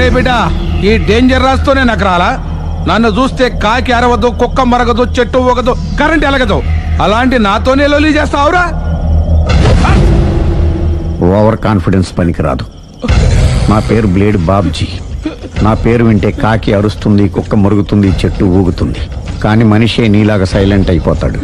అరే బిడ్డ, ఈ డేంజర్ రాస్తూనే నాకు రాలా? నన్ను చూస్తే కాకి అరవదు, కుక్క మరగదు, చెట్టు ఊగదు, కరెంట్ ఎలగదు. అలాంటి నాతోనే లొల్లి చేస్తావురా? ఓవర్ కాన్ఫిడెన్స్ పనికిరాదు. నా పేరు బ్లేడ్ బాబ్జీ. నా పేరు వింటే కాకి అరుస్తుంది, కుక్క మురుగుతుంది, చెట్టు ఊగుతుంది. కానీ మనిషే నీలాగా సైలెంట్ అయిపోతాడు.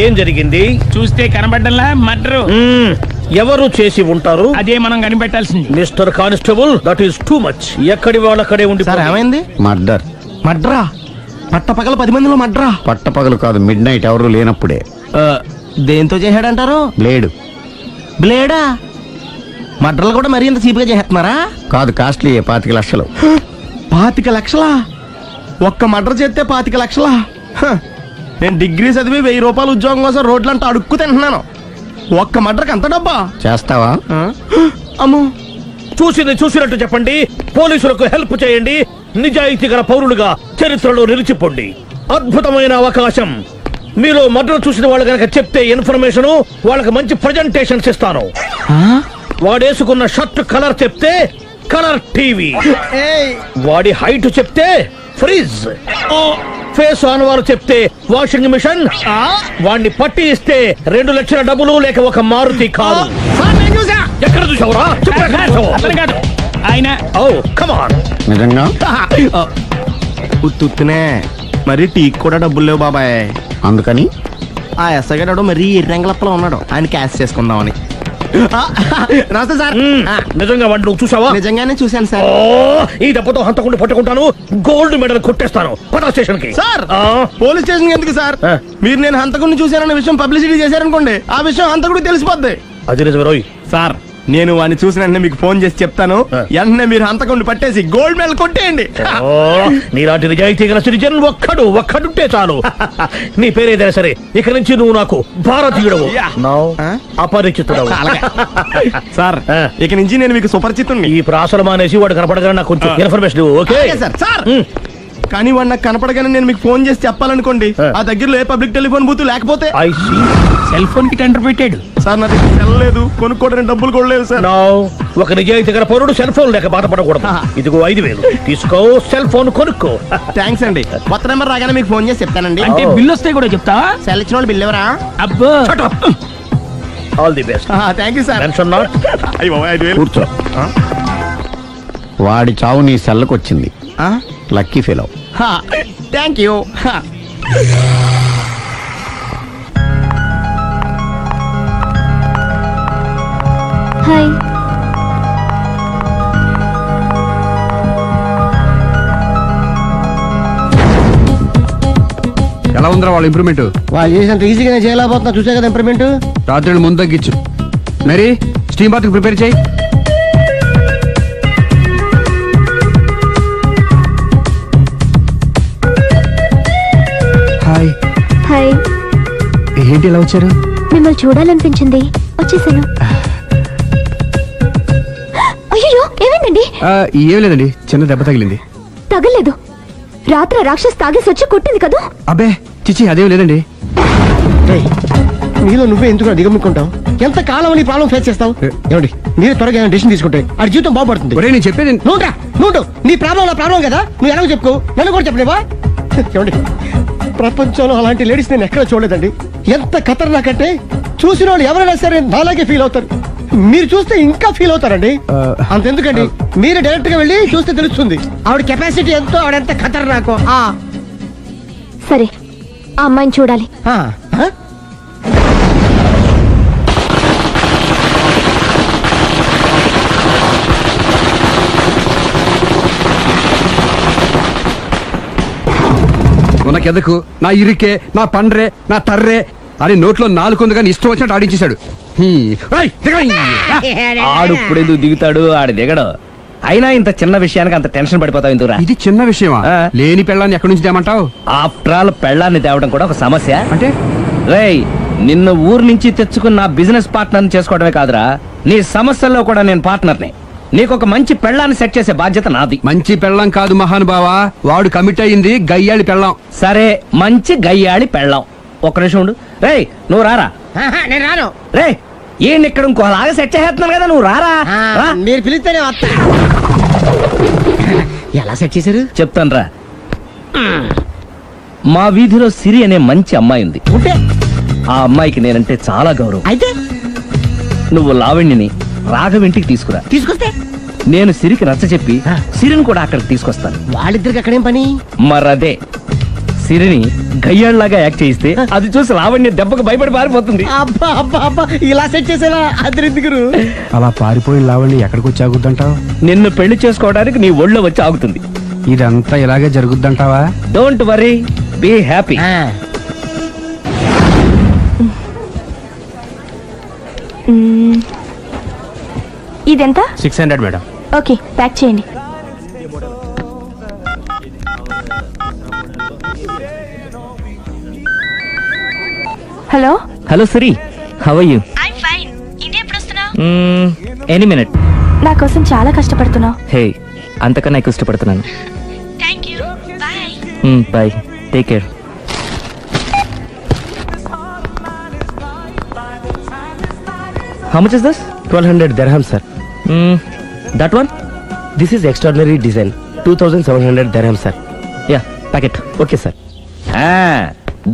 ఏం జరిగింది? చూస్తే కనబడ్డలా మర్డరు. ఎవరు చేసి ఉంటారు? అదే మనం కనిపెట్టాల్సింది. Mister constable, that is too much. ఎక్కడి వాళ్ళక్కడే ఉండి. ఏమైంది? మర్డర్. మడ్రా? పట్టపగల 10 మందిలో మడ్రా? పట్టపగలు కాదు, మిడ్ నైట్ ఎవరు లేనప్పుడే. దేంతో చేశాడంటారు? బ్లేడ్. బ్లేడా? మడ్రలు కూడా మరీ ఇంత చీప్గా చేస్తున్నారా? కాదు, కాస్ట్లీ. 25 లక్షలు. 25 లక్షలా? ఒక్క మడ్ర చేస్తే 25 లక్షలా? నేను డిగ్రీ చదివి 1000 రూపాయలు ఉద్యోగం కోసం రోడ్లంతా అడుక్కు తింటున్నాను. ఒక్క మడ్రకి అంత డబ్బా? చేస్తావా? అమ్మో, చూసింది చూసినట్టు చెప్పండి. పోలీసులకు హెల్ప్ చేయండి. నిజాయితీ గల పౌరులుగా చరిత్రలో నిలిచిపోండి. అద్భుతమైన అవకాశం. మీలో మర్డర్ చూసిన వాళ్ళు కనుక చెప్తే ఇన్ఫర్మేషన్, వాళ్ళకి మంచి ప్రజెంటేషన్స్ ఇస్తాను. వాడేసుకున్న షర్ట్ కలర్ చెప్తే కలర్ టీవీ, వాడి హైట్ చెప్తే ఫ్రిజ్, ఫేస్ ఆన్ వారు చెప్తే వాషింగ్ మిషన్, వాడిని పట్టి ఇస్తే 2 లక్షల డబ్బులు లేక ఒక మారుతి కారు. ఎక్కడ చూసావురా? ఆయన నిజంగా ఉత్తునే మరి టీకి కూడా డబ్బులు లేవు బాబాయ్. అందుకని ఆ ఎస్ఐ గారు మరీ ఎర్రంగలప్పలో ఉన్నాడు. ఆయన క్యాష్ చేసుకుందామని. నమస్తే సార్. నిజంగా వాడిని నువ్వు చూసావా? నిజంగానే చూశాను సార్. ఈ దెబ్బతో హంతకుండా పట్టుకుంటాను, గోల్డ్ మెడల్ కొట్టేస్తాను. పద స్టేషన్ కి. సార్, పోలీస్ స్టేషన్ ఎందుకు సార్? మీరు నేను హంతకుడిని చూశానన్న విషయం పబ్లిసిటీ చేశారనుకోండి, ఆ విషయం హంతకుడికి తెలిసిపోద్ది. అది నిజమే రోయ్. సార్, నేను వాడిని చూసిన వెంటనే మీకు ఫోన్ చేసి చెప్తాను. వెంటనే మీరు హంతకుడిని పట్టేసి గోల్డ్ మెడల్ కొట్టేయండి. నీలాంటి నిజాయితీ గల సిటిజన్ ఒక్కడుంటే చాలు. నీ పేరేదైనా సరే, ఇక నుంచి నువ్వు నాకు భారతీయుడవు, అపరిచితుడవు. సార్, ఇక నుంచి నేను మీకు సుపరిచితుడిని. ఈ ప్రాసలు మానేసి వాడు కనపడగానే నాకు కొంచెం ఇన్ఫర్మేషన్. Okay sir. కానీ వాడు నాకు కనపడగానే నేను మీకు ఫోన్ చేసి చెప్పాలనుకోండి, ఆ దగ్గరలో ఏ పబ్లిక్ టెలిఫోన్ బూత్ లేకపోతే. సెల్ ఫోన్ కి టెండర్ పెట్టాడు. సార్, నా దగ్గర సెల్ లేదు, కొనుక్కోవడానికి డబ్బులు కూడా లేవు సార్. ఒక నిజాయితీ గల పౌరుడు సెల్ ఫోన్ లేక బాధపడకూడదు. ఇదిగో 5000 తీసుకో, సెల్ ఫోన్ కొనుక్కో. థ్యాంక్స్ అండి. కొత్త నెంబర్ రాగానే మీకు ఫోన్ చేసి చెప్తానండి. అంటే బిల్ వస్తే కూడా చెప్తావా? సెల్ ఇచ్చిన వాళ్ళు బిల్ ఎవరా? అబ్బో, all the best. Thank you sir. Tension not. కూర్చో. వాడి చావు నీ సెల్లకు వచ్చింది. Lucky fellow. Thank you. Hi. ఎలా ఉందిరా వాళ్ళ ఇంప్రూవ్మెంట్? వాళ్ళు చేసినంత ఈజీగానే చేయలేకపోతున్నా. చూసే కదా ఇంప్రూవ్మెంట్. రాత్రి ముందు తగ్గించు. మరి స్టీమ్ బాత్ ప్రిపేర్ చేయి. హాయ్. హాయ్. ఏంటి ఇలా వచ్చారు? మిమ్మల్ని చూడాలనిపించింది, వచ్చేసాను. అయ్యో, ఏమైందండి? ఏం లేదండి, చిన్న దెబ్బ తగిలింది. తగలేదు. రాత్రి రాక్షస్ తాగేసి వచ్చి కొట్టింది కదా? అబ్బే చిచి, అదేం లేదండి. నీలో నువ్వే ఎందుకు దిగమ్ముకుంటావు? ఎంత కాలం నీ ప్రాబ్లం ఫేస్ చేస్తావు? ఏమండి, మీరు త్వరగా డెసిషన్ తీసుకుంటే ఆ జీవితం బాగుపడుతుంది. నేను చెప్పేది నువ్వు నీ ప్రాబ్లం నా ప్రాబ్లం కదా, నువ్వు ఎలా చెప్పుకో, నన్ను కూడా చెప్పలేవా? ఏమండి, ప్రపంచంలో అలాంటి లేడీస్ నేను ఎక్కడ చూడలేదండి. ఎంత ఖతర్నాకంటే చూసిన వాళ్ళు ఎవరైనా సరే నాలాగే ఫీల్ అవుతారు. మీరు చూస్తే ఇంకా ఫీల్ అవుతారండి. అంతెందుకండి, మీరు డైరెక్ట్ గా వెళ్ళి చూస్తే తెలుస్తుంది ఆవిడ కెపాసిటీ ఎంతో, ఆవిడెంత ఖతర్నాకో. సరే, ఆ అమ్మాయిని చూడాలి. నాకెదకు, నా ఇరికే, నా పండ్రే, నా తర్రే అని నోట్లో 4 ఉంది కానీ ఇష్టం వచ్చినట్టు ఆడించేశాడు. ఆడు ఇప్పుడు ఎందుకు దిగుతాడు? ఆడ దిగడు. అయినా ఇంత చిన్న విషయానికి అంత టెన్షన్ పడిపోతావు ఎందుకురా? ఇది చిన్న విషయమా? ఆ. లేని పెళ్ళాన్ని ఎక్కడి నుంచి తేమంటావు? ఆఫ్టర్ ఆల్ పెళ్ళాన్ని తేవడం కూడా ఒక సమస్య. అంటే రేయ్, నిన్ను ఊరు నుంచి తెచ్చుకున్న నా బిజినెస్ పార్ట్నర్ని చేసుకోవడమే కాదురా, నీ సమస్యల్లో కూడా నేను పార్ట్నర్ని. నీకు ఒక మంచి పెళ్ళాన్ని సెట్ చేసే బాధ్యత నాది. మంచి పెళ్ళం కాదు మహానుభావా, వాడు కమిట్ అయ్యింది గయ్యాళి పెళ్ళం. సరే, మంచి గయ్యాళి పెళ్ళాం. ఒక్క నిమిషం ఉండు. రేయ్, నువ్వు రారా. నేను రాను. రేయ్, ఈయన ఇక్కడ ఇంకోలాగా సెట్ చేస్తున్నాను కదా, నువ్వు రారా. రా. మీరు పిలిస్తేనే వస్తా. ఎలా సెట్ చేశారు? చెప్తాను రా. మా వీధిలో సిరి అనే మంచి అమ్మాయి ఉంది. ఉంటే ఆ అమ్మాయికి నేనంటే చాలా గౌరవం. అయితే నువ్వు లావణ్యని రాఘవింటికి తీసుకురా. తీసుకొస్తే నేను సిరికి నచ్చ చెప్పి సిరిని కూడా అక్కడికి తీసుకొస్తాను. వాళ్ళిద్దరికి అక్కడేం పని? మరదే, సిరిని గయ్యాళ్ళలాగా యాక్ట్ చేయిస్తే అది చూసి లావణ్య దెబ్బకు భయపడి పారిపోతుంది. అబ్బా అబ్బా అబ్బా, ఇలా సెట్ చేసేవా? అద్దరెందుకు? అలా పారిపోయిన లావణ్ణి ఎక్కడికి వచ్చి ఆగుద్దంటావు? నిన్ను పెళ్లి చేసుకోవడానికి నీ ఒళ్ళో వచ్చి ఆగుతుంది. ఇదంతా ఇలాగే జరుగుద్దంటావా? Don't worry, be happy. ఇదెంత? 600 మేడం. ఓకే, ప్యాక్ చేయండి. Hello hello Siri, how are you? Any minute. నా కోసం చాలా కష్టపడుతున్నావు. హే, అంతకన్నా ఎక్కువ ఇష్టపడుతున్నాను. Bye, take care. How much is this? 1200 dirham, sir. That one? This is extraordinary design. 2700 dirham, sir. Yeah, pack it. Okay, sir.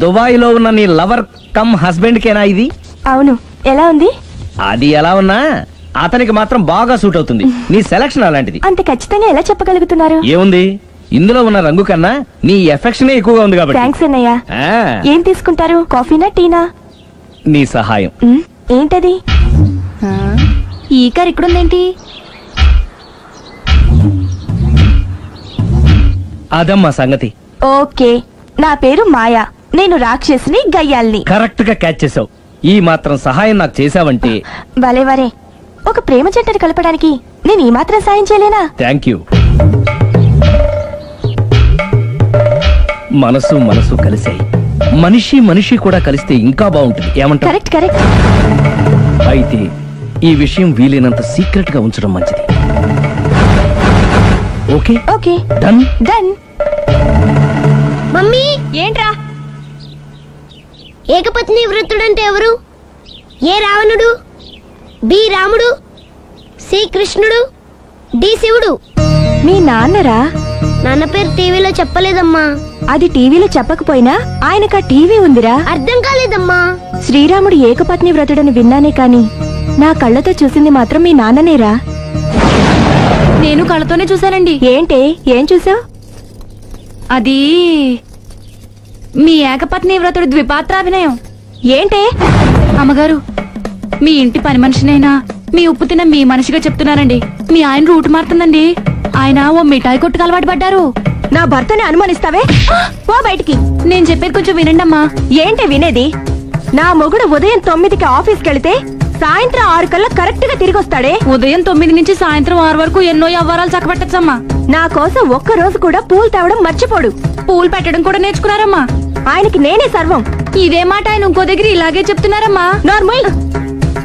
Dubai లో ఉన్న నీ లవర్ కమ్ హస్బెండ్ కేనా ఇది? అవును. ఎలా ఉంది? అది ఎలా ఉన్నా అతనికి మాత్రం బాగా సూట్ అవుతుంది. నీ సెలక్షన్ అలాంటిది. అంత ఖచ్చితంగా ఎలా చెప్పగలుగుతున్నారు? ఏముంది, ఇందులో ఉన్న రంగు కన్నా నీ ఎఫెక్షన్ ఎక్కువగా ఉంది కాబట్టి. థ్యాంక్స్ అన్నయ్య. ఆ, ఏం తీసుకుంటారు? కాఫీనా టీనా? నీ సహాయం. ఏంటది? ఈ కార్ ఇక్కడుందేంటి? అదమ్మా సంగతి. ఓకే, నా పేరు మాయా. నేను రాక్షసిని, గయ్యాల్ని. కరెక్ట్ గా క్యాచ్ చేసావు. ఈ మాత్రం సహాయం నాకు చేసావంటే. భలేవరే, ఒక ప్రేమ జంటని కలపడానికి నేను ఈ మాత్రం సాయం చేయలేనా? Thank you. మనసు మనసు కలిసాయి, మనిషి మనిషి కూడా కలిస్తే ఇంకా బాగుంటుంది. ఏమంటావు? Correct correct. అయితే ఈ విషయం వీలైనంత సీక్రెట్ గా ఉంచడం మంచిది. Okay okay, done done. Mummy, ఏంట్రా? ఏకపత్ని వృత్తుడంటే ఎవరు? ఏ రావణుడు, బి రాముడు, సి కృష్ణుడు, డి శివుడు. మీ నాన్నరా? నాన్న పేరు టీవీలో చెప్పలేదమ్మా. అది టీవీలో చెప్పకపోయినా ఆయనకా టీవీ ఉందిరా. అర్థం కాలేదమ్మా. శ్రీరాముడు ఏకపత్ని వ్రతుడని విన్నానే కాని నా కళ్ళతో చూసింది మాత్రం మీ నాన్ననేరా. నేను కళ్ళతోనే చూశానండి. ఏంటే, ఏం చూసావు? అది మీ ఏకపత్ని వ్రతుడు ద్విపాత్రాభినయం. ఏంటే? అమ్మగారు, మీ ఇంటి పని మనిషినైనా మీ ఉప్పు తిన్న మీ మనిషిగా చెప్తున్నానండి. మీ ఆయన రూట్ మారుతుందండి. ఆయన ఓ మిఠాయి కొట్టుకు అలవాటు పడ్డారు. నా భర్తని అనుమానిస్తావే? పో బయటికి. నేను చెప్పేది కొంచెం వినండి అమ్మా. ఏంటి వినేది? నా మొగుడు ఉదయం 9కి ఆఫీస్కి వెళితే సాయంత్రం 6 కల్లా కరెక్ట్ గా తిరిగి వస్తాడే. ఉదయం 9 నుంచి సాయంత్రం 6 వరకు ఎన్నో వ్యవహారాలు చక్కబెట్టచ్చమ్మా. నా కోసం ఒక్క రోజు కూడా పూలు తేవడం మర్చిపోడు. పూలు పెట్టడం కూడా నేర్చుకున్నారమ్మా. ఆయనకి నేనే సర్వం. ఇదే మాట ఆయన ఇంకో దగ్గర ఇలాగే చెప్తున్నారమ్మా. నార్మల్.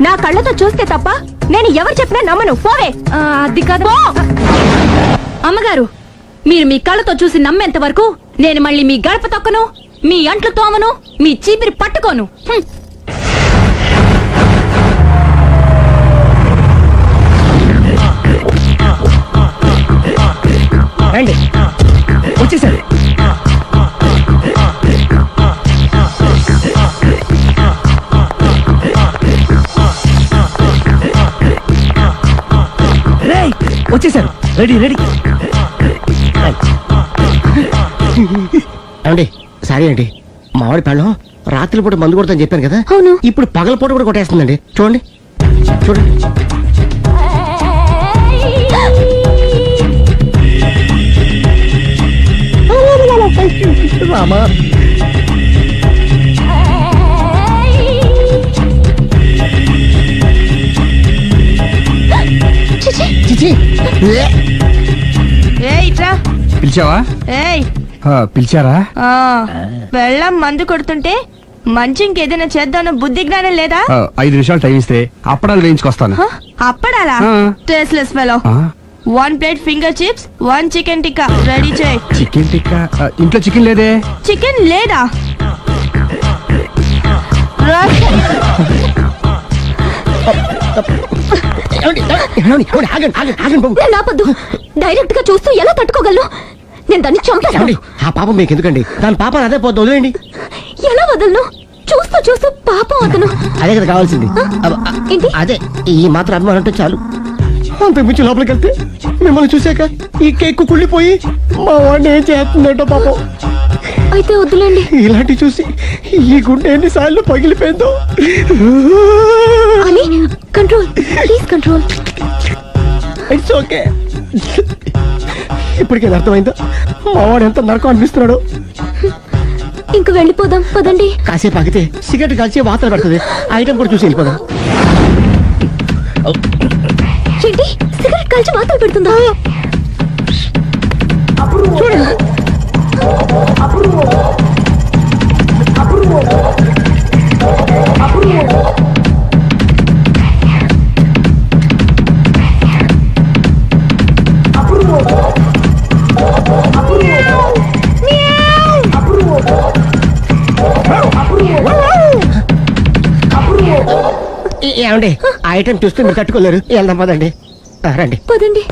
నా కళ్ళతో చూస్తే తప్ప నేను ఎవరు చెప్పినా నమ్మను. పోవే. అది కాదు అమ్మగారు, మీరు మీ కళ్ళతో చూసి నమ్మేంత వరకు నేను మళ్ళీ మీ గడప తొక్కను, మీ అంట్లు తోమను, మీ చీపిరి పట్టుకోను. రండి, వచ్చేసారు. వచ్చేసారు. Ready ready. అండి సారీ అండి, మామిడి పళ్ళం రాత్రిపూట మందు కొడతాను చెప్పాను కదా. అవును. ఇప్పుడు పగలపూట కూడా కొట్టేస్తుందండి. చూడండి చూడండి. రామా, పిలిచావా? పిలిచారా? వెళ్ళం మందు కొడుతుంటే మంచి ఇంకేదైనా చేద్దాం బుద్ధి జ్ఞానం లేదా? 5 నిమిషాలు టైం ఇస్తే అప్పడాలు వేయించుకొస్తాను. అప్పడాలా? Tasteless fellow. 1 plate finger chips, 1 chicken tikka ready చేయి. చికెన్ టిక్కా? ఇంట్లో చికెన్ లేదే. చికెన్ లేదా? డైరెక్ట్ గా చూస్తూ ఎలా తట్టుకోగలను? నేను దాన్ని చంపేస్తాను. ఆ పాపం మీకు ఎందుకండి? దాని పాపం అదే పోతుంది, వదిలేండి. ఎలా వదలను? చూస్తూ చూస్తూ పాపం అతను. అదే కదా కావాల్సింది. అదే ఈ మాత్రం అభిమానం అంటే చాలు. అంతకు మించి లోపలికి వెళ్తే మిమ్మల్ని చూసాక ఈ కేక్ కుళ్ళిపోయి మా వాడిని ఏం చేస్తుందంటో పాపం. అయితే వద్దులేండి. ఇలాంటి చూసి ఈ గుండె ఎన్నిసార్లు పగిలిపోయిందో. Control please, control. It's okay. ఇప్పటికే అర్థమైందా మా వాడు ఎంత నరకం అనిపిస్తున్నాడో? ఇంక వెళ్ళిపోదాం పదండి. కాసేపు ఆగితే సిగరెట్ కాల్చి వాతలు పడుతుంది. ఐటమ్ కూడా చూసి వెళ్ళిపోదాం. ఏంటి సిగరెట్ కాల్చి వాతలు పెడుతుందా? చూడండి. ఏమండి ఐటమ్ చూస్తే మీరు తట్టుకోలేరు. వెళ్దాం పదండి. రండి పదండి.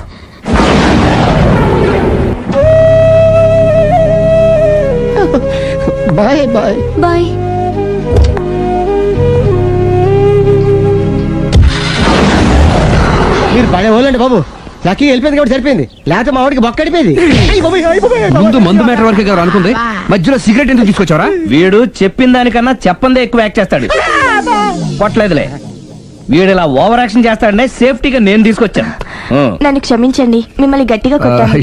Bye bye bye. మీరు పడే వాళ్ళండి బాబు. లక్కీ వెళ్ళిపోయింది కాబట్టి సరిపోయింది, లేకపోతే మా వాడికి బొక్క అడిపోయింది. ముందు మందు మ్యాటర్ వరకే కదా అనుకుంది, మధ్యలో సిగరెట్ ఎందుకు తీసుకొచ్చారా? వీడు చెప్పిన దానికన్నా చెప్పందే ఎక్కువ యాక్ట్ చేస్తాడు. కొట్టలేదులే, వీడు ఇలా ఓవర్ యాక్షన్ చేస్తాడనే సేఫ్టీగా నేను తీసుకొచ్చాను. నన్ను క్షమించండి, మిమ్మల్ని గట్టిగా కొట్టాను.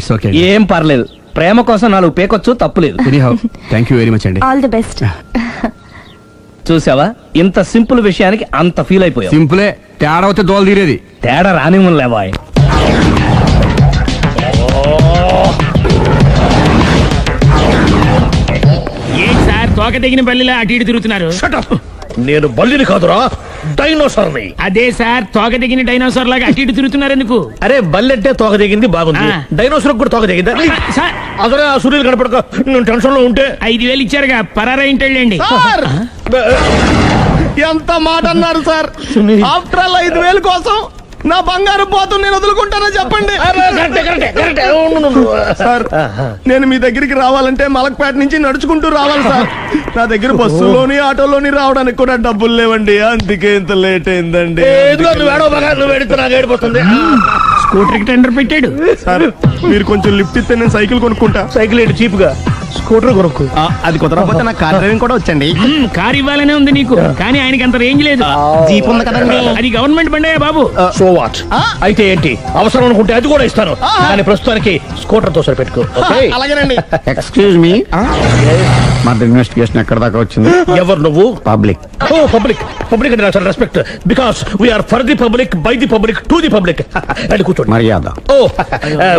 ఏం పర్లేదు, ప్రేమ కోసం 4 పేకొచ్చు, తప్పులేదు. థ్యాంక్ యూ వెరీ మచ్ అండి. All the best. చూసావా, ఇంత సింపుల్ విషయానికి అంత ఫీల్ అయిపోయా. సింపులే, తేడా అవుతే దోలు తీరేది. తేడా రానివ్వలేవా? ఏం సార్ తోక తెగిన బల్లిలా అటు ఇటు తిరుగుతున్నారు? నేను బల్లిని కాదురా, డైనోసార్ని. అదే సార్, తోక తెగిన డైనోసార్ లాగా అటు ఇటు తిరుగుతున్నారు ఎందుకు? అరే బల్లెట్టే తోక దిగింది బాగుంది, డైనోసార్ కూడా తోక దిగిందా? అసలే ఆ సూర్యులు కనపడక నేను టెన్షన్ లో ఉంటే 5,000 ఇచ్చారుగా, పరారా ఇంటండి. ఎంత మాట అన్నారు సార్? ఆఫ్టర్ ఆల్ 5,000 కోసం నా బంగారు పోతు నేను వదులుకుంటానో చెప్పండి సార్. నేను మీ దగ్గరికి రావాలంటే మలక్పేట నుంచి నడుచుకుంటూ రావాలి సార్. నా దగ్గర బస్సులోని ఆటోలోని రావడానికి కూడా డబ్బులు లేవండి, అందుకే ఇంత లేట్ అయిందండి. స్కూటర్ కి టెండర్ పెట్టాడు సార్. మీరు కొంచెం లిఫ్ట్ ఇస్తే నేను సైకిల్ కొనుక్కుంటా. సైకిల్ ఏంటి చీప్ గా, స్కూటర్ కొనుక్కు. అది కుదరకపోతే నాకు కార్ డ్రైవింగ్ కూడా వచ్చండి. కార్ ఇవ్వాలనే ఉంది నీకు, కానీ ఆయనకి అంత రేంజ్ లేదు. జీప్ ఉంది కదండి. అది గవర్నమెంట్ బండే బాబు. So what? అయితే ఏంటి, అవసరం అనుకుంటే అది కూడా ఇస్తాను, కానీ ప్రస్తుతానికి స్కూటర్ తో సరిపెట్టుకో. అలాగేనండి. ఎక్స్క్యూజ్ మీ, మా ఇన్వెస్టిగేషన్ ఎక్కడ దాకా వచ్చింది? ఎవరు నువ్వు? పబ్లిక్. ఓ పబ్లిక్. పబ్లిక్ అంటే నాకు respect, because we are for the public, by the public, to the public. అండి కూర్చోండి. మర్యాద. ఓ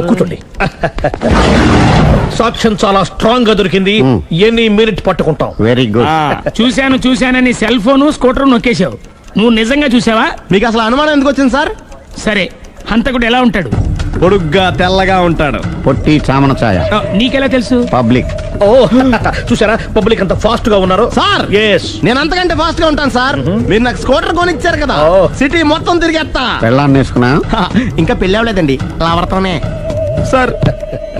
కూర్చోండి. సాక్ష్యం చాలా స్ట్రాంగ్ గా దొరికింది, ఎన్ని మినిట్ పట్టుకుంటాం. Very good. చూశానని సెల్ ఫోన్ స్కూటర్ నొక్కేశావు. నువ్వు నిజంగా చూసావా? మీకు అసలు అనుమానం ఎందుకు వచ్చింది సార్? సరే, హంతకుడు ఎలా ఉంటాడు? పొడుగ్గా తెల్లగా ఉంటాడు. పొట్టి చామన ఛాయ. నీకెలా తెలుసు? పబ్లిక్. ఓ చూసారా, పబ్లిక్ అంత ఫాస్ట్ గా ఉన్నారు సార్. ఎస్, నేను అంతకంటే ఫాస్ట్ గా ఉంటాను సార్. మీరు నాకు స్కూటర్ కొనిచ్చారు కదా, సిటీ మొత్తం తిరిగేస్తా. పెళ్ళాన్ని వేసుకున్నా? ఇంకా పెళ్ళి అవ్వలేదండి, లావర్తోనే. సార్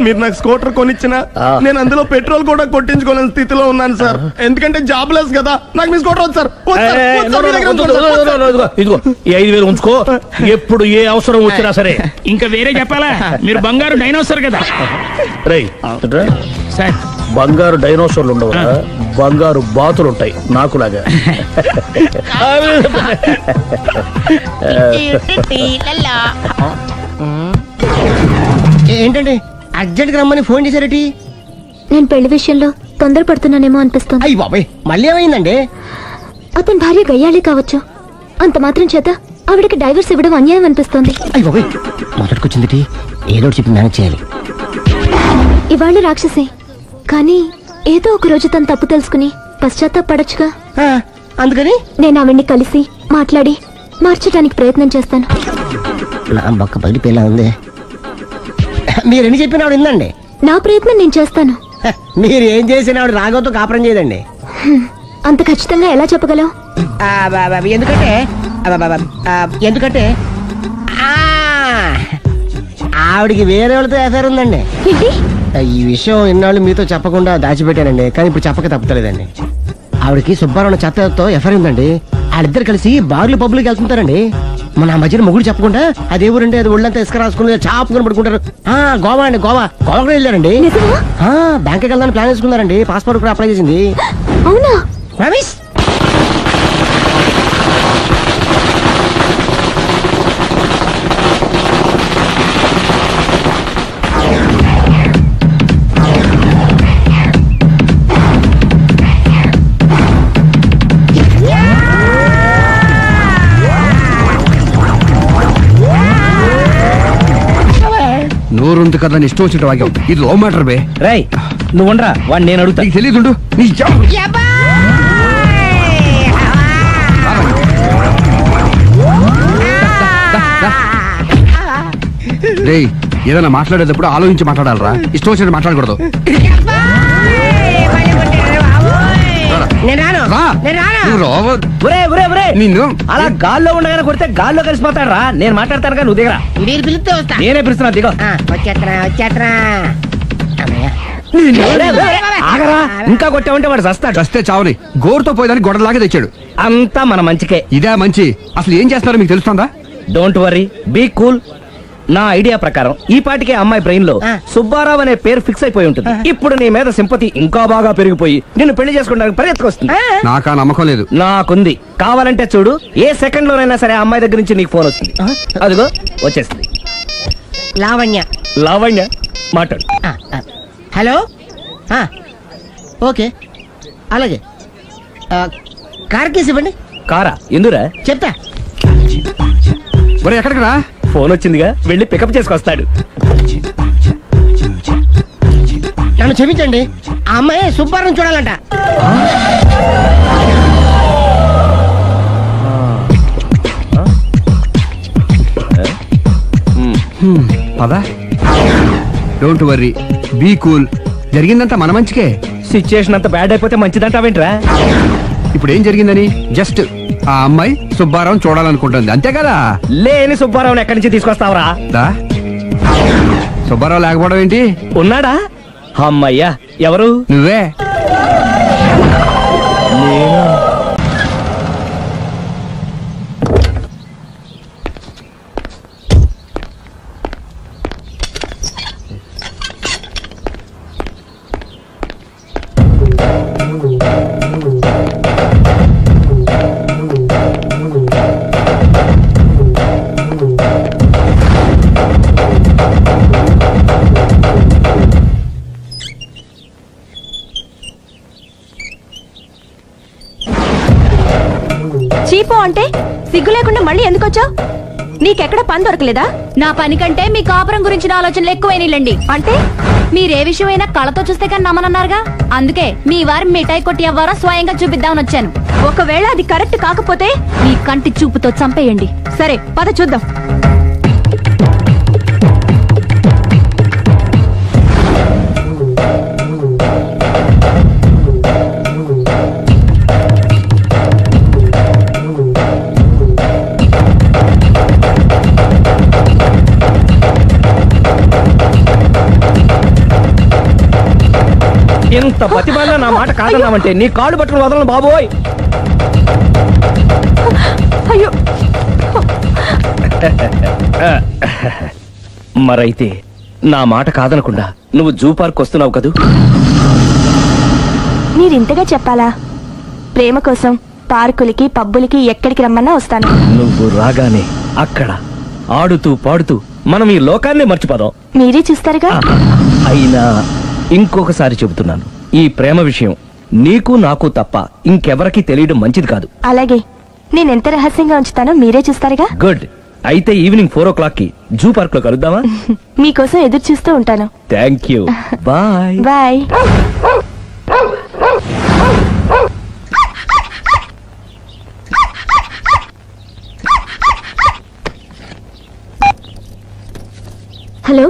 మీరు నాకు స్కూటర్ కొనిచ్చిన నేను అందులో పెట్రోల్ కూడా కొట్టించుకోలేని స్థితిలో ఉన్నాను సార్. ఎందుకంటే జాబ్ లెస్ కదా, నాకు మీ స్కూటర్ వద్దు సార్. ఇదిగో ఈ 5,000 ఉంచుకో, ఎప్పుడు ఏ అవసరం వచ్చినా సరే. ఇంకా వేరే చెప్పాలా? మీరు బంగారు డైనోసార్ కదా. రేయ్ సార్, బంగారు డైనోసార్లు ఉండవు, బంగారు బాతులు ఉంటాయి నాకులాగా. ఏంటండి అర్జెంట్ గా రమ్మని ఫోన్ చేశారటి? నేను పెళ్లి విషయంలో తొందరపడుతున్నానేమో అనిపిస్తుంది. అయ్యి బాబాయ్, మళ్ళీ ఏమైందండి? అతని భార్య గయ్యాళి కావచ్చు, అంత మాత్రం చేత ఆవిడకి డైవర్స్ ఇవ్వడం అన్యాయం అనిపిస్తోంది. అయ్యో మొదటికొచ్చింది ఏదో చెప్పి మేనేజ్ చేయాలి. ఇవాళ రాక్షసే, కానీ ఏదో ఒక రోజు తను తప్పు తెలుసుకుని పశ్చాత్తాపడొచ్చుగా. అందుకని నేను ఆవిడ్ని కలిసి మాట్లాడి మార్చడానికి ప్రయత్నం చేస్తాను. నా బొక్క పగిలిపోయేలా ఉంది. మీరెన్ని చెప్పిన ఆవిడ ఇందండి. నా ప్రయత్నం నేను చేస్తాను. మీరు ఏం చేసిన ఆవిడ రాఘవతో కాపురం చేయదండి. అంత ఖచ్చితంగా ఎలా చెప్పగలవు? ఎందుకంటే ఎందుకంటే ఆవిడికి వేరే వాళ్ళతో ఎఫైర్ ఉందండి. ఈ విషయం ఇన్నాళ్ళు మీతో చెప్పకుండా దాచిపెట్టానండి, కానీ ఇప్పుడు చెప్పక తప్పలేదండి. ఆవిడకి సుబ్బారావు చెత్తతో ఎఫైర్ ఉందండి. వాళ్ళిద్దరు కలిసి బార్లు పబ్లిక్ వెళ్తుంటారండి. మన ఆ మధ్యన మొగుడు చెప్పకుండా అదే ఊరండి, అది ఒళ్ళంతా ఇసుక రాసుకుని చాపుకొని పడుకుంటారు. గోవా అండి, గోవా కూడా వెళ్ళారండి. బ్యాంక్కి వెళ్దాని ప్లాన్ వేసుకున్నారండి. పాస్పోర్ట్ కూడా అప్లై చేసింది. అవునా? రమేష్ నోరుంది కదా ఇష్టం వచ్చినట్టు వాక్యం. ఇది లవ్ మ్యాటర్ బే. రై నువ్వు ఉండరా, వాడిని నేను అడుగుతా. నీకు తెలియదు రే, ఏదైనా మాట్లాడేటప్పుడు ఆలోచించి మాట్లాడాలరా, ఇష్టం వచ్చినట్టు మాట్లాడకూడదు. నిన్ను అలా గాల్లో ఉండగానే కొడితే గాల్లో కలిసిపోతాడు రా. నేను మాట్లాడతాను నువ్వు దిగరా. నేనే పిలుస్తున్నా, దిగో. ఆగరా, ఇంకా కొట్టామంటే వాడు చస్తాడు. చస్తే చావని గోరుతో పోయేదానికి గొడవలాగే తెచ్చాడు. అంతా మన మంచికే. ఇదే మంచి. అసలు ఏం చేస్తారో మీకు తెలుస్తుందా? Don't worry, be cool. నా ఐడియా ప్రకారం ఈ పాటికే అమ్మాయి బ్రెయిన్ లో సుబ్బారావు అనే పేరు ఫిక్స్ అయిపోయి ఉంటుంది. ఇప్పుడు నీ మీద సింపతి ఇంకా బాగా పెరిగిపోయి నిన్ను పెళ్లి చేసుకోవడానికి పరిగెత్తుకొస్తుంది. నాకా నమ్మకం లేదు. నాకుంది. కావాలంటే చూడు, ఏ సెకండ్ లోనైనా సరే అమ్మాయి దగ్గర నుంచి నీకు ఫోన్ వస్తుంది. అదిగో వచ్చేస్తుంది. లావణ్య. లావణ్య మాట్లాడు. హలో. ఓకే అలాగే. కార్ కేసు ఇవ్వండి. కారా? ఎందురా? చెప్తా. మరి ఎక్కడికి రా? ఫోన్ వచ్చిందిగా, వెళ్ళి పికప్ చేసుకొస్తాడు. నన్ను క్షమించండి, ఆ అమ్మాయి సుబ్బారావు చూడాలంట. పదా. Don't worry, be cool. జరిగిందంతా మన మంచికే. సిచ్యుయేషన్ అంతా బ్యాడ్ అయిపోతే మంచిదంటావేంట్రా? ఇప్పుడు ఏం జరిగిందని జస్ట్ ఆ అమ్మాయి సుబ్బారావు చూడాలనుకుంటుంది, అంతే కదా? లేని సుబ్బారావుని ఎక్కడి నుంచి తీసుకొస్తావరా? సుబ్బారావు లేకపోవడం ఏంటి? ఉన్నాడా? అమ్మయ్యా, ఎవరు? నువ్వే. చీపో అంటే సిగ్గు లేకుండా మళ్ళీ ఎందుకు వచ్చావు? నీకెక్కడ పని దొరకలేదా? నా పని కంటే మీ కాపురం గురించిన ఆలోచనలు ఎక్కువైనాయిలండి. అంటే మీరే విషయమైనా కళ్ళతో చూస్తే కానీ నమ్మనన్నారుగా, అందుకే మీ వారి మిఠాయి కొట్టి అవ్వారా స్వయంగా చూపిద్దామని వచ్చాను. ఒకవేళ అది కరెక్ట్ కాకపోతే మీ కంటి చూపుతో చంపేయండి. సరే పద చూద్దాం. ఎంత ప్రతిభలో నా మాట కాదన్నామంటే నీ కాళ్ళు పట్టుకుని వదలను బాబోయ్. అయ్యో, మరైతే నా మాట కాదనకుండా నువ్వు జూ పార్క్ వస్తున్నావు కదూ? మీరింతగా చెప్పాలా? ప్రేమ కోసం పార్కులకి పబ్బులకి ఎక్కడికి రమ్మన్నా వస్తాను. నువ్వు రాగానే అక్కడ ఆడుతూ పాడుతూ మనం ఈ లోకాన్ని మర్చిపోదాం. మీరే చూస్తారుగా. అయినా ఇంకొకసారి చెబుతున్నాను, ఈ ప్రేమ విషయం నీకు నాకు తప్ప ఇంకెవరికి తెలియడం మంచిది కాదు. అలాగే, నేను ఎంత రహస్యంగా ఉంచుతానో మీరే చూస్తారుగా. గుడ్. అయితే ఈవినింగ్ 4 o'clock కి జూ పార్క్ లో కలుద్దామా? మీకోసం ఎదురు చూస్తూ ఉంటాను. Thank you. Bye bye. Hello,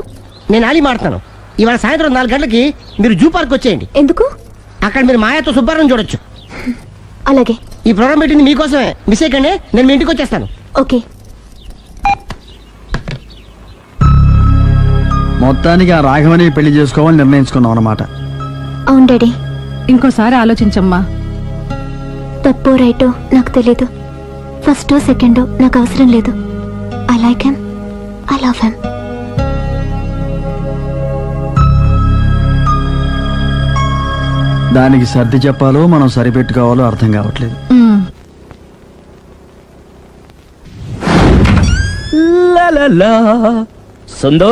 నేను ఆలి మాడుతున్నాను. ఇవాళ సాయంత్రం 4 గంటలకి మీరు జూ పార్క్ వచ్చేయండి. ఎందుకు? అక్కడ మీరు మాయాతో సుబ్బారావు చూడొచ్చు. అలాగే. ఈ ప్రోగ్రామ్ పెట్టింది మీకోసమే. మిస్ అయ్యకండి, నేను మీ ఇంటికి వచ్చేస్తాను. ఓకే. మొత్తానికి ఆ రాఘవని పెళ్లి చేసుకోవాలని నిర్ణయించుకున్నాం అన్నమాట. అవును డాడీ. ఇంకోసారి ఆలోచించమ్మా. తప్పో రైటో నాకు తెలీదు. ఫస్టో సెకండో నాకు అవసరం లేదు. I like him, I love him. దానికి సర్ది చెప్పాలో మనం సరిపెట్టుకోవాలో అర్థం కావట్లేదు. సందో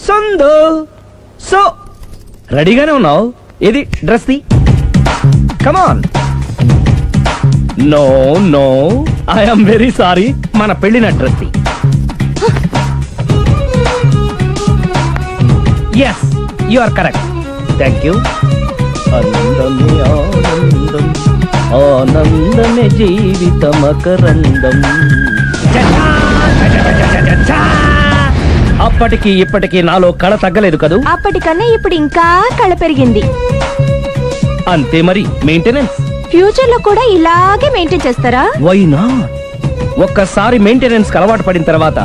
సందో సో రెడీగానే ఉన్నావు? ఏది డ్రెస్ ది? Come on. No no, I'm very sorry. మన పెళ్లిన డ్రెస్ ది. Yes, you are correct. Thank you. ఆనందమే ఆనందం, ఆనందమే జీవితమకరందం. అప్పటికి ఇప్పటికి నాలో కళ తగ్గలేదు కదూ? అప్పటికన్నా ఇప్పుడు ఇంకా కళ పెరిగింది. అంతే మరి. మెయింటెనెన్స్ ఫ్యూచర్ లో కూడా ఇలాగే మెయింటైన్ చేస్తారా? Why not? ఒక్కసారి మెయింటెనెన్స్ అలవాటు పడిన తర్వాత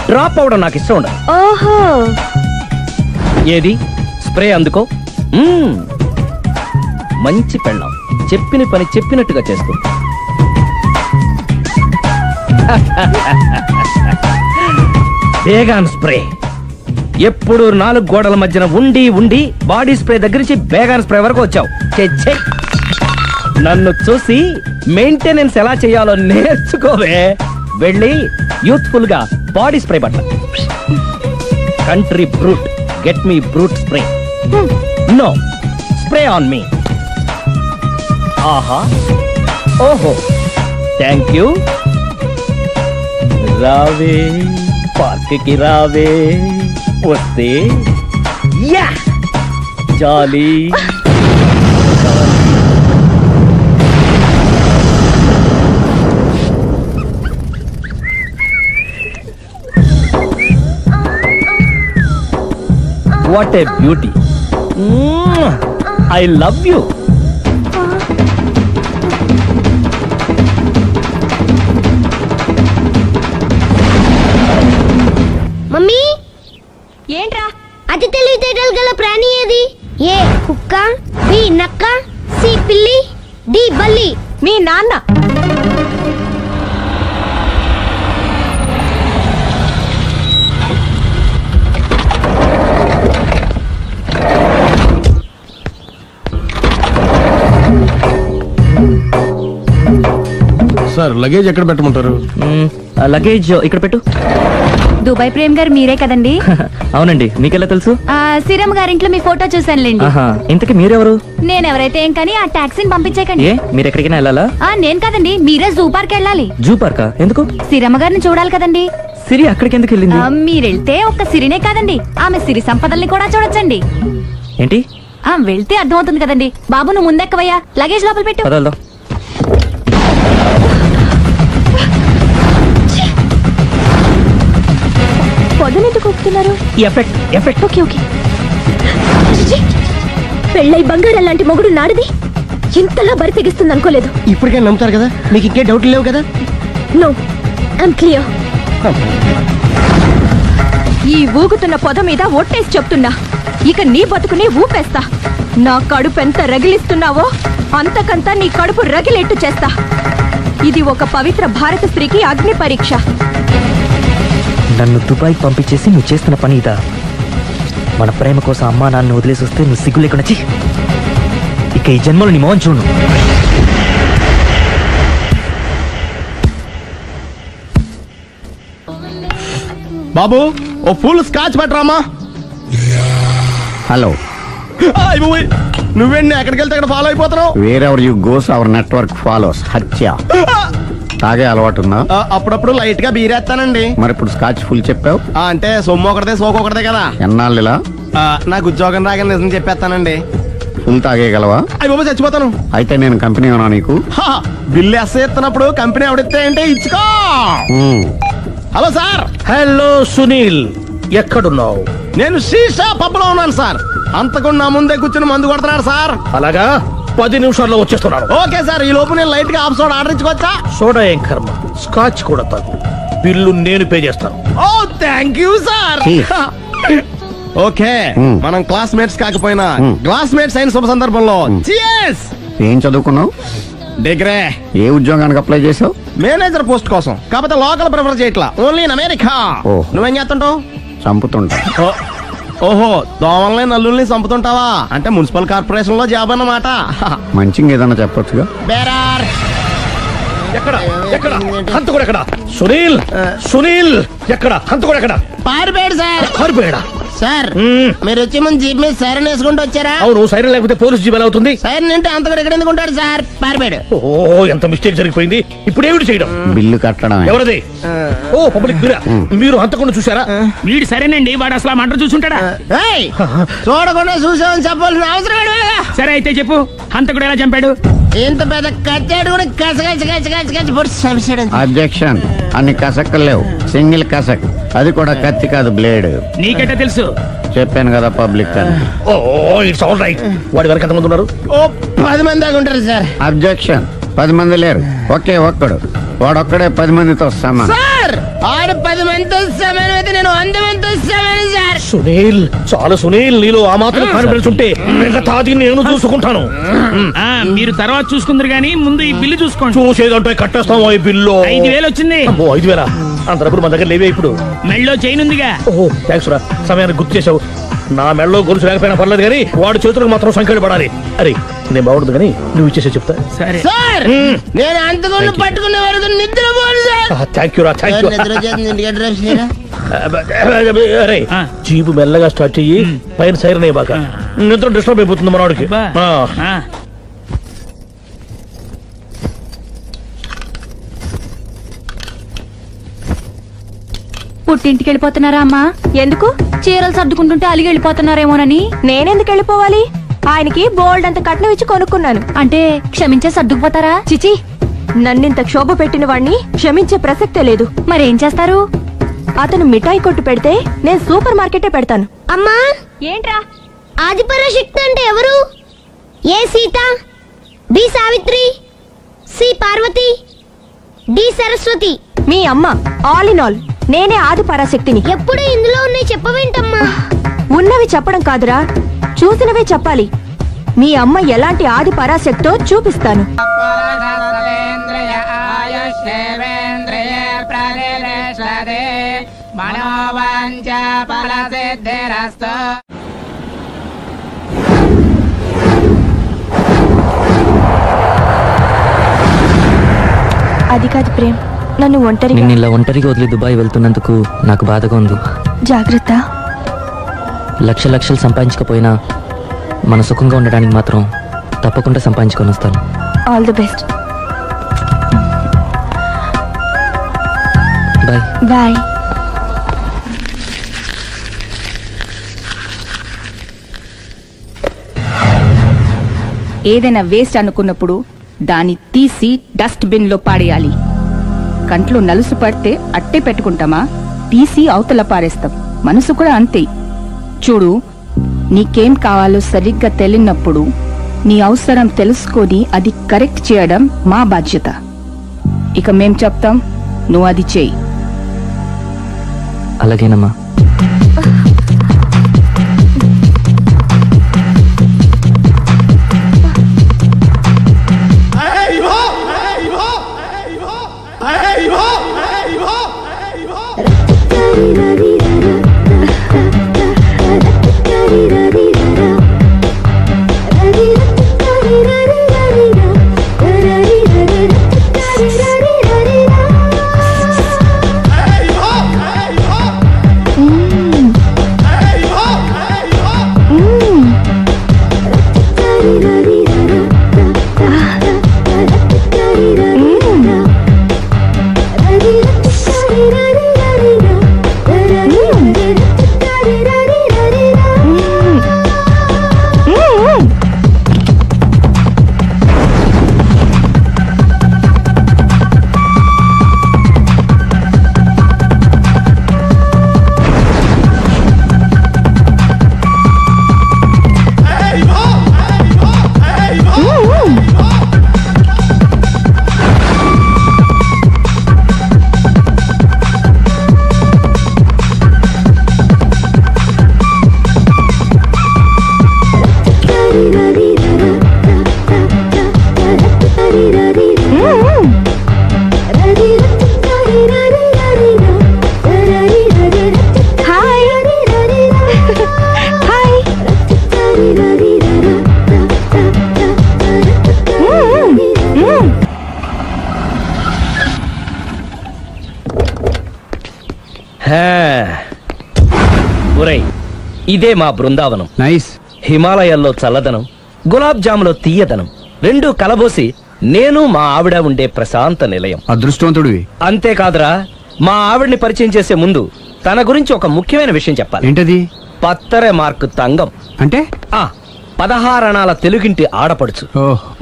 డ్రాప్ అవడం నాకు ఇష్టం ఉండదు. ఓహో. ఏది స్ప్రే అందుకో. మంచి పెళ్ళాం, చెప్పిన పని చెప్పినట్టుగా చేస్తూ. బేగాన్ స్ప్రే ఎప్పుడు 4 గోడల మధ్యన ఉండి ఉండి బాడీ స్ప్రే దగ్గర నుంచి బేగాన్ స్ప్రే వరకు వచ్చావు. నన్ను చూసి మెయింటెనెన్స్ ఎలా చేయాలో నేర్చుకోవే. వెళ్ళి యూత్ఫుల్ గా బాడీ స్ప్రే పట్ల. Country Brut, get me Brut spray. No, spray on me. ఆహా, ఓహో, థ్యాంక్ యూ. రావే పార్క్ కి రావే, వస్తే యా jolly. What a beauty. I love you. Mummy, ఏంట్రా? అతి తెలివితేటలు గల ప్రాణి ఏది? ఏ కుక్క, బి నక్క, సి పిల్లి, డి బల్లి. మీ నాన్న. సార్, లగేజ్ ఎక్కడ పెట్టమంటారు? లగేజ్ ఇక్కడ పెట్టు. దుబాయ్ ప్రేమ్ గారు మీరే కదండి? అవునండి. మీకెలా తెలుసు? శ్రీరామ్ గారింట్లో మీ ఫోటో చూసానులేండి. ఇంతకీ మీరెవరు? నేనెవరైతే ఏం కానీ ఆ టాక్సీని పంపించేకండి. మీరు ఎక్కడికైనా వెళ్ళాలా? నేను కదండి, మీరే జూ పార్క్ వెళ్ళాలి. జూ పార్కా? ఎందుకు? శ్రీరమ్మ గారిని చూడాలి కదండి. సిరి అక్కడికి ఎందుకు వెళ్ళింది? మీరెళ్తే ఒక్క సిరినే కాదండి, ఆమె సిరి సంపదల్ని కూడా చూడొచ్చండి. ఏంటి? వెళ్తే అర్థమవుతుంది కదండి. బాబు నువ్వు ముందెక్కవయ్యా, లగేజ్ లోపల పెట్టు. పదల్దాం. పొద్దునెందుకు ఒప్పుతున్నారు? ఎఫెక్ట్. Okay okay. పెళ్ళై బంగారం లాంటి మొగుడు నాడిది ఇంతలా బరి తెగిస్తుంది అనుకోలేదు. ఇప్పటికే నమ్ముతారు కదా, మీకు ఇంకే డౌట్లు లేవు కదా? No, I'm clear. ఈ ఊగుతున్న పొద మీద ఒట్టేసి చెప్తున్నా, ఇక నీ బతుకుని ఊపేస్తా. నా కడుపు ఎంత రగిలిస్తున్నావో అంతకంతా నీ కడుపు రగిలేట్టు చేస్తా. ఇది ఒక పవిత్ర భారత స్త్రీకి అగ్ని పరీక్ష. నన్ను దుబాయ్ పంపించేసి నువ్వు చేస్తున్న పని ఇదా? మన ప్రేమ కోసం అమ్మా నాన్న వదిలేసి వస్తే నువ్వు సిగ్గు లేకుండా ఇక ఈ జన్మలో నీ మోహన్ చూడు. బాబు, ఓ ఫుల్ స్కాచ్ పెట్టరామా. హలో. నువ్వేండి ఎక్కడికి వెళ్తే అక్కడ ఫాలో అయిపోతున్నావు? Wherever you goes our network follows. హత్య. తాగే అలవాటు ఉందా? అప్పుడప్పుడు లైట్ గా బీరేస్తానండి. మరి ఇప్పుడు స్కాచ్ ఫుల్ చెప్పావు అంటే సొమ్ము ఒకటిదే సోకు ఒకటిదే కదా. ఎన్నాళ్ళు ఇలా? నాకు ఉద్యోగం రాగానే నిజం చెప్పేస్తానండి. ఫుల్ తాగేయగలవా? అయ్యి బాబు చచ్చిపోతాను. అయితే నేను కంపెనీ ఉన్నా నీకు? బిల్లు ఎస్ఐ ఇస్తున్నప్పుడు కంపెనీ ఎవడిస్తే అంటే ఇచ్చుకో. Hello sir. హలో సునీల్, ఎక్కడున్నావు? నేను శీషా పబ్ లో ఉన్నాను సార్. అంతకుండా నా ముందే కూర్చుని మందు కొడుతున్నాడు సార్. అలాగా, 10 నిమిషాల్లో వచ్చేస్తున్నాను. Okay sir. ఈ లోపు నేను లైట్ గా హాఫ్ సోడా ఆర్డర్ ఇచ్చుకోవచ్చా? సోడా ఏం కర్మ, స్కాచ్ కూడా తాగు. బిల్లు నేను పే చేస్తాను. ఓ థ్యాంక్ యూ సార్. ఓకే, మనం క్లాస్మేట్స్ కాకపోయినా క్లాస్మేట్స్ అయిన శుభ సందర్భంలో cheers. ఏం చదువుకున్నావు? డిగ్రీ. ఏ ఉద్యోగానికి అప్లై చేసావు? మేనేజర్ పోస్ట్ కోసం. కాకపోతే లోకల్ ప్రిఫర్ చేయట్లా, ఓన్లీ ఇన్ అమెరికా. నువ్వేం చేస్తుంటావు? చంపుతుంటా. ఓహో, దోమల్ని నల్లుల్ని చంపుతుంటావా? అంటే మున్సిపల్ కార్పొరేషన్ లో జాబ్ అన్నమాట. మంచిగా ఏదన్నా చెప్పొచ్చుగా. బేరార్. ఎక్కడ ఎక్కడ హంతకుడు ఎక్కడ? సునీల్, సునీల్ ఎక్కడ? హంతకుడు ఎక్కడ? పారిపోయాడు సార్. పారిపోయాడా? సార్ మీరు వచ్చే ముందు జీప్ మీద సైరన్ వేసుకుంటూ వచ్చారా? అవును, సైరన్ లేకపోతే పోలీస్ జీప్ ఎలా అవుతుంది? సైరన్ అంటే అంతకుడు ఎక్కడ ఎందుకు ఉంటాడు సార్? పారిపోయాడు. ఓ, ఎంత మిస్టేక్ జరిగిపోయింది. ఇప్పుడు ఏమిటి చేయడం? బిల్లు కట్టడం. ఎవరది? ఓ, పబ్లిక్ మీరా? మీరు హంతకుండా చూసారా? వీడు సరేనండి, వాడు అసలు మంట చూసుంటాడా? చూడకుండా చూసామని చెప్పాల్సిన అవసరం లేదు. సరే అయితే చెప్పు, హంతకుడు ఎలా చంపాడు? ఇంత పెద్ద కచ్చాడు కూడా కసగచ్చి అబ్జెక్షన్. అన్ని కసక్కలు లేవు, సింగిల్ కసక్. అది కూడా కత్తి కాదు, బ్లేడ్. నీకెట్టా తెలుసు? చెప్పాను కదా పబ్లిక్ అని. ఓ, ఇట్స్ ఆల్ రైట్. వాడి వరకు ఎంతమంది ఉన్నారు? ఓ 10 మంది దాకా ఉంటారు సార్. అబ్జెక్షన్. 10 మంది లేరు, ఒకే ఒక్కడు. వాడొక్కడే 10 మందితో సమానం. సార్ ఆడు 10 మందితో సమానం అయితే నేను 100 మందితో సమానం సార్. సునీల్, చాలా సునీల్, నీలో ఆ మాత్రం కాన్ఫిడెన్స్ ఉంటే మిగతాది నేను చూసుకుంటాను. మీరు తర్వాత చూసుకుందరు గానీ ముందు ఈ బిల్లు చూసుకోండి. చూసేదంటే కట్టేస్తాము. ఈ బిల్లు 5,000 వచ్చింది. 5,000? అంత డబ్బులు మన దగ్గర లేవే ఇప్పుడు. మెళ్ళో చైన్ ఉందిగా. ఓహో, థ్యాంక్స్ రా, సమయానికి గుర్తు చేసావు. నా మెళ్ళలో గొలుసు లేకపోయినా పర్లేదు కానీ వాడి చేతులకు మాత్రం సంఖ్యలు పడాలి. అరే, నేను బాగుండదు కానీ నువ్వు ఇచ్చేసే చెప్తా. సరే సార్, నేను అంతకుండా పట్టుకునే వరకు నిద్రపోను సార్. థ్యాంక్ యూ రా, థ్యాంక్ యూ. అరే, జీపు మెల్లగా స్టార్ట్ చెయ్యి, పైన సైరన్ అయ్యాక నిద్ర డిస్టర్బ్ అయిపోతుంది మనవాడికి. పుట్టింటికి వెళ్ళిపోతున్నారా అమ్మా? ఎందుకు? చీరలు సర్దుకుంటుంటే అలిగి వెళ్ళిపోతున్నారేమోనని. నేనెందుకు వెళ్ళిపోవాలి? ఆయనకి బోల్డ్ అంత కట్నం ఇచ్చి కొనుక్కున్నాను. అంటే క్షమించే సర్దుకుపోతారా? చిచి, నన్నింత క్షోభ పెట్టిన వాణ్ణి క్షమించే ప్రసక్తే లేదు. మరేం చేస్తారు? అతను మిఠాయి కొట్టు పెడితే నేను సూపర్ మార్కెటే పెడతాను. అమ్మా, ఏంట్రా? ఆదిపరాశక్తి అంటే ఎవరు? A Sita, B Savitri, C Parvati, D Saraswati. మీ అమ్మ. ఆల్ ఇన్ ఆల్ నేనే ఆది పరాశక్తిని. ఎప్పుడు ఇందులో ఉన్నాయి చెప్పవేంటమ్మా? ఉన్నవి చెప్పడం కాదురా, చూసినవే చెప్పాలి. మీ అమ్మ ఎలాంటి ఆది పరాశక్తో చూపిస్తాను. అది కాదు ప్రేమ్, నన్ను నిన్ను ఇలా ఒంటరిగా వదిలి దుబాయ్ వెళ్తున్నందుకు నాకు బాధగా ఉంది. జాగ్రత్త. లక్షలు సంపాదించకపోయినా మన సుఖంగా ఉండడానికి మాత్రం తప్పకుండా సంపాదించుకొని వస్తాను. All the best. Bye bye. ఏదైనా వేస్ట్ అనుకున్నప్పుడు దాన్ని తీసి డస్ట్ బిన్ లో పాడేయాలి. కంట్లో నలుసు పడితే అట్టే పెట్టుకుంటామా? తీసి అవతల పారేస్తాం. మనసు కూడా అంతే. చూడు, నీకేం కావాలో సరిగ్గా తెలియనప్పుడు నీ అవసరం తెలుసుకొని అది కరెక్ట్ చేయడం మా బాధ్యత. ఇక మేం చెప్తాం, నువ్వు అది చేయి. అలాగేనమ్మా. ఇదే మా బృందావనం. నైస్. హిమాలయాల్లో చల్లదనం, గులాబ్ జాములో తీయదనం రెండూ కలబోసి నేను మా ఆవిడ ఉండే ప్రశాంత నిలయం. అదృష్టవంతుడివి. అంతేకాదురా, మా ఆవిడ్ని పరిచయం చేసే ముందు తన గురించి ఒక ముఖ్యమైన విషయం చెప్పాలి. ఏంటది? పత్తరె మార్కు తంగం అంటే 16 అణాల తెలుగింటి ఆడపడుచు.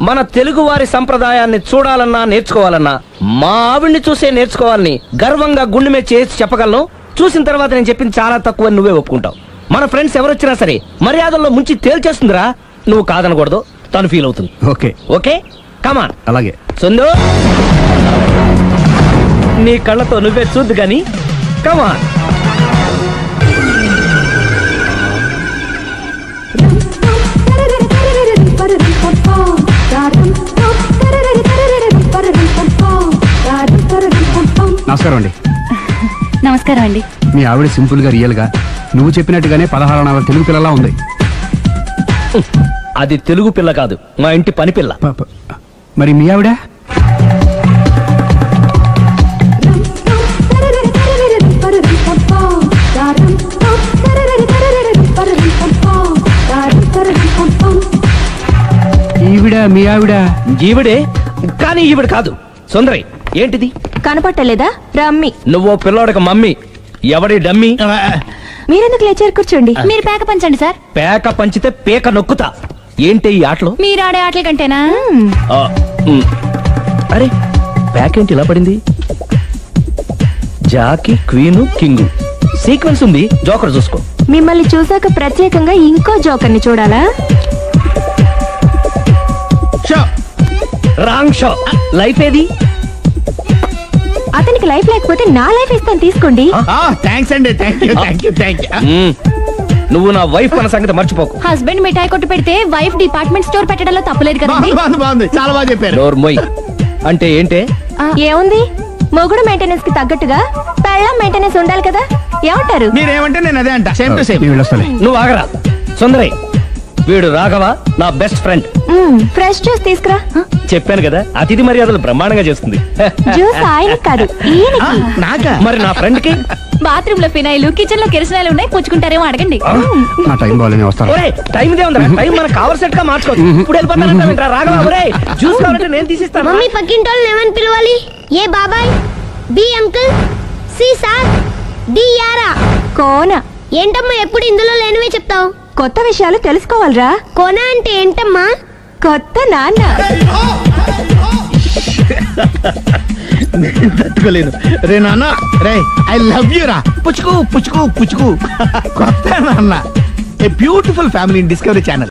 మన తెలుగు వారి సంప్రదాయాన్ని చూడాలన్నా నేర్చుకోవాలన్నా మా ఆవిడ్ని చూసే నేర్చుకోవాలని గర్వంగా గుండె మీద చేసి చెప్పగలను. చూసిన తర్వాత నేను చెప్పింది చాలా తక్కువ, నువ్వే ఒప్పుకుంటావు. మన ఫ్రెండ్స్ ఎవరొచ్చినా సరే మర్యాదల్లో ముంచి తేల్చేస్తుందిరా. నువ్వు కాదనకూడదు, తను ఫీల్ అవుతుంది. ఓకే ఓకే, కమాన్. అలాగే. సుందు, నీ కళ్ళతో నువ్వే చూద్దు గాని కమాన్. నమస్కారం అండి. నమస్కారం అండి. మీ ఆవిడ సింపుల్ గా రియల్ గా నువ్వు చెప్పినట్టుగానే 16 అణాల తెలుగు పిల్లలా ఉంది. అది తెలుగు పిల్ల కాదు, మా ఇంటి పని పిల్ల. మరి మీ ఆవిడ? ఈవిడ మీ ఆవిడ? ఈవిడే, కానీ ఈవిడ కాదు. సుందరి, ఏంటిది కనపట్టలేదా? రమ్మి. నువ్వు పిల్లోడికి మమ్మీ, ఎవడి డమ్మీ? మీరెందుకు లేచారు? కూర్చోండి. మీరు పేక పంచండి సార్. పేక పంచితే పేక నొక్కుతా. ఏంటి ఈ ఆటలు? మీరు ఆడే ఆటల కంటేనా? అరే, పేక ఏంటి ఇలా పడింది? జాకి, క్వీను, కింగు సీక్వెన్స్ ఉంది. జోకర్ చూసుకో. మిమ్మల్ని చూసాక ప్రత్యేకంగా ఇంకో జోకర్ని చూడాలా? Wrong show. లైఫ్ ఏది? అతనికి లైఫ్ లేకపోతే నా లైఫ్ ఇస్తాను, తీసుకోండి. థ్యాంక్స్ అండి. Thank you. నువ్వు నా వైఫ్ అన్న సంగతి మర్చిపోకు. హస్బెండ్ మిఠాయి కొట్టు పెడితే వైఫ్ డిపార్ట్మెంట్ స్టోర్ పెట్టడంలో తప్పలేదు కదండి. బాగుంది, చాలా బాగా చెప్పారు. డోర్ మొయ్. అంటే ఏంటే? ఏముంది, మొగుడు మెయింటెనెన్స్ కి తగ్గట్టుగా పెళ్ళాం మెయింటెనెన్స్ ఉండాలి కదా. ఏమంటారు? మీరేమంటే నేను అదే అంట. Same to same. నువ్వు ఆగరా. సుందరి, వీడు రాఘవ, నా బెస్ట్ ఫ్రెండ్. ఫ్రెష్ జ్యూస్ తీసుకురా. చెప్పాను కదా, అతిథి మర్యాదలు బ్రహ్మాండంగా చేస్తుంది. జ్యూస్ ఆయన కాదు, నాకా? మరి నా ఫ్రెండ్ కి బాత్రూమ్ లో ఫినాయిల్, కిచెన్ లో కిరసనాయిలు ఉన్నాయి, పుచ్చుకుంటారేమో అడగండి. టైం ఇదే ఉందా? టైం మనకు కవర్ సెట్ గా మార్చుకోవచ్చు. ఇప్పుడు వెళ్ళిపోతానంటా రాఘవ. ఒరే, జ్యూస్ కావాలంటే నేను తీసిస్తాను. మమ్మీ పక్కింటి వాళ్ళని ఏమని పిలవాలి? ఏ బాబాయ్, B uncle, C sir, D యారా. కోన. ఏంటమ్మా ఎప్పుడు ఇందులో లేనివే చెప్తావు? కొత్త విషయాలు తెలుసుకోవాలరా. కోన అంటే ఏంటమ్మా? కొత్త నాన్న. తట్టుకోలేను రే నాన్న. రే, ఐ లవ్ యూ రా. పుచ్చుకు పుచ్చుకు పుచ్చుకు. కొత్త నాన్న. A beautiful family in discovery channel.